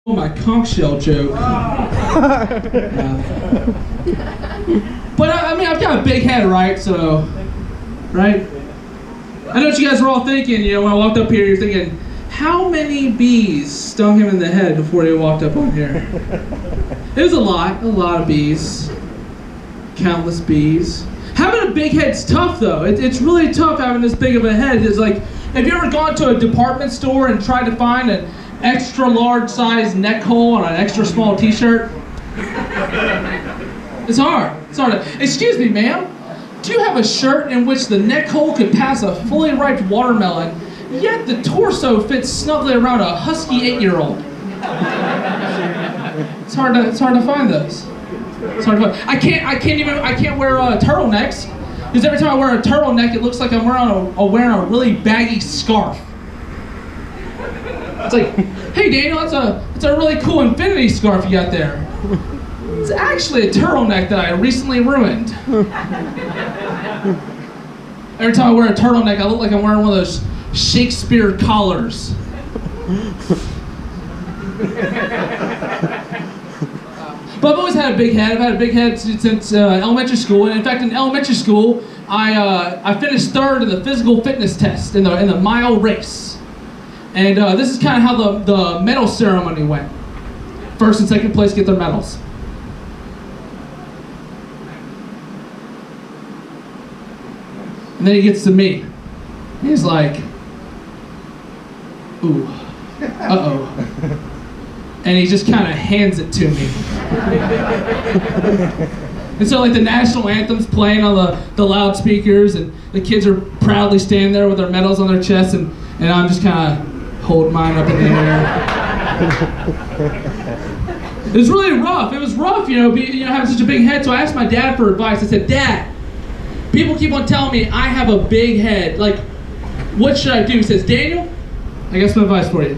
My conch shell joke. But I mean, I've got a big head, right? So, right? I know what you guys were all thinking, you know, when I walked up here, you're thinking, how many bees stung him in the head before he walked up on here? It was a lot of bees. Countless bees. Having a big head's tough, though. It's really tough having this big of a head. It's like, have you ever gone to a department store and tried to find an extra large size neck hole on an extra small t-shirt? It's hard. It's hard. Excuse me, ma'am. Do you have a shirt in which the neck hole could pass a fully ripe watermelon, yet the torso fits snugly around a husky 8-year-old? It's hard to find those. It's hard to find. I can't wear turtlenecks, because every time I wear a turtleneck, it looks like I'm wearing a really baggy scarf. It's like, hey Daniel, it's a really cool infinity scarf you got there. It's actually a turtleneck that I recently ruined. Every time I wear a turtleneck, I look like I'm wearing one of those Shakespeare collars. But I've always had a big head. I've had a big head since elementary school. And in fact, in elementary school, I finished third in the physical fitness test in the mile race. And this is kind of how the medal ceremony went. First and second place get their medals. And then he gets to me. He's like, ooh, uh-oh. And he just kind of hands it to me. And so like the national anthem's playing on the loudspeakers, and the kids are proudly standing there with their medals on their chests, and I'm just kind of holding mine up in the air. It was really rough. It was rough, you know, having such a big head. So I asked my dad for advice. I said, Dad, people keep on telling me I have a big head. Like, what should I do? He says, Daniel, I got some advice for you.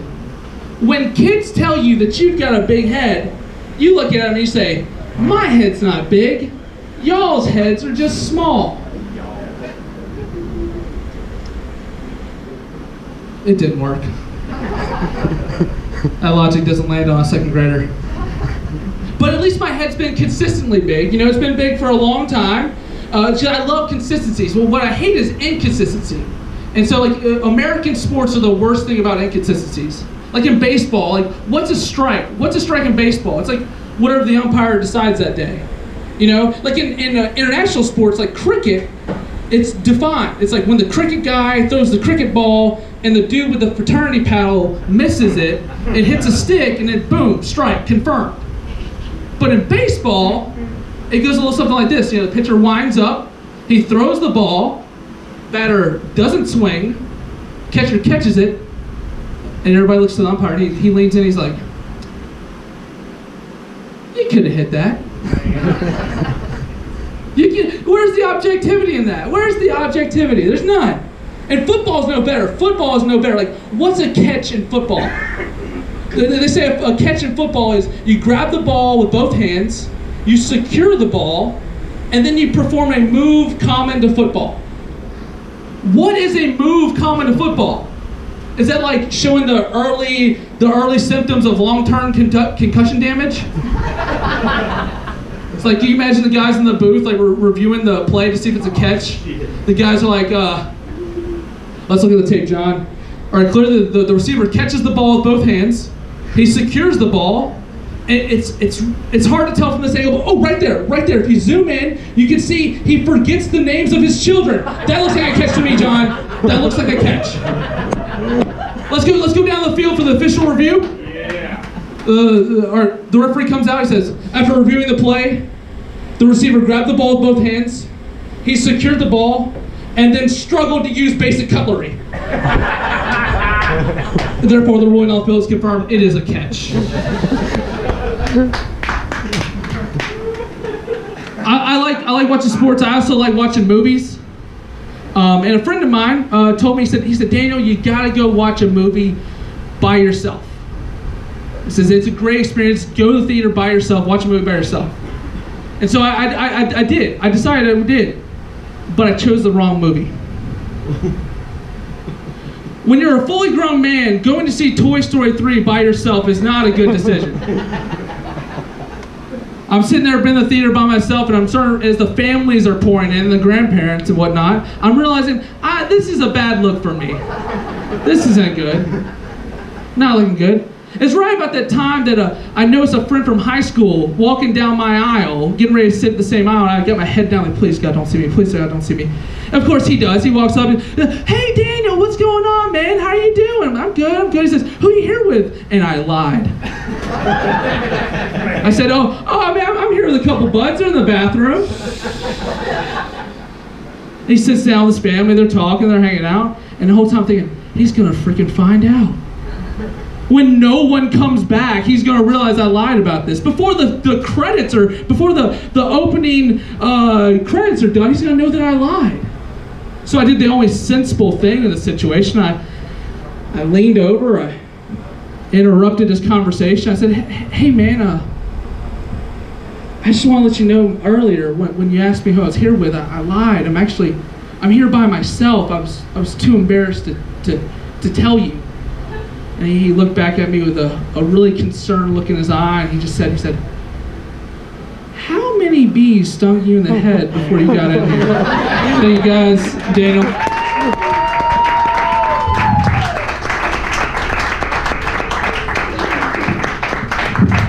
When kids tell you that you've got a big head, you look at them and you say, my head's not big. Y'all's heads are just small. It didn't work. That logic doesn't land on a second grader. But at least my head's been consistently big. You know, it's been big for a long time. I love consistencies. Well, what I hate is inconsistency. And so, like, American sports are the worst thing about inconsistencies. Like in baseball, like, what's a strike? What's a strike in baseball? It's like whatever the umpire decides that day. You know, like in international sports, like cricket, it's defined. It's like when the cricket guy throws the cricket ball and the dude with the fraternity paddle misses it, it hits a stick, and then boom, strike, confirmed. But in baseball, it goes a little something like this. You know, the pitcher winds up, he throws the ball, batter doesn't swing, catcher catches it, and everybody looks to the umpire, and he leans in, he's like, you could have hit that. Where's the objectivity in that? Where's the objectivity? There's none. And football's no better. Football is no better. Like, what's a catch in football? They say a catch in football is you grab the ball with both hands, you secure the ball, and then you perform a move common to football. What is a move common to football? Is that like showing the early symptoms of long-term concussion damage? It's like, do you imagine the guys in the booth like reviewing the play to see if it's a catch? The guys are like, let's look at the tape, John. All right, clearly the receiver catches the ball with both hands. He secures the ball. And it's hard to tell from this angle, but oh, right there. If you zoom in, you can see he forgets the names of his children. That looks like a catch to me, John. That looks like a catch. Let's go down the field for the official review. Yeah. The referee comes out. He says, after reviewing the play, the receiver grabbed the ball with both hands. He secured the ball, and then struggled to use basic cutlery. Therefore, the ruling on the field is confirmed. It is a catch. I like watching sports. I also like watching movies. And a friend of mine told me, he said, Daniel, you gotta go watch a movie by yourself. He says, it's a great experience. Go to the theater by yourself, watch a movie by yourself. And so I did. I decided I did. But I chose the wrong movie. When you're a fully grown man, going to see Toy Story 3 by yourself is not a good decision. I'm sitting there in the theater by myself, and I'm starting, as the families are pouring in, the grandparents and whatnot, I'm realizing, this is a bad look for me. This isn't good. Not looking good. It's right about that time that I noticed a friend from high school walking down my aisle, getting ready to sit in the same aisle, and I got my head down like, please God, don't see me. Please God, don't see me. Of course he does. He walks up and, hey Daniel, what's going on, man? How are you doing? I'm good, I'm good. He says, who are you here with? And I lied. I said, oh man, I'm here with a couple buds. They're in the bathroom. He sits down with his family, they're talking, they're hanging out, and the whole time I'm thinking, he's gonna freaking find out. When no one comes back, he's gonna realize I lied about this. Before the credits are, before the opening credits are done, he's gonna know that I lied. So I did the only sensible thing in the situation. I leaned over, I interrupted his conversation. I said, hey man, I just want to let you know earlier when you asked me who I was here with, I lied. I'm here by myself. I was too embarrassed to tell you. And he looked back at me with a really concerned look in his eye, and he said, how many bees stung you in the head before you got in here? Thank you guys, Daniel.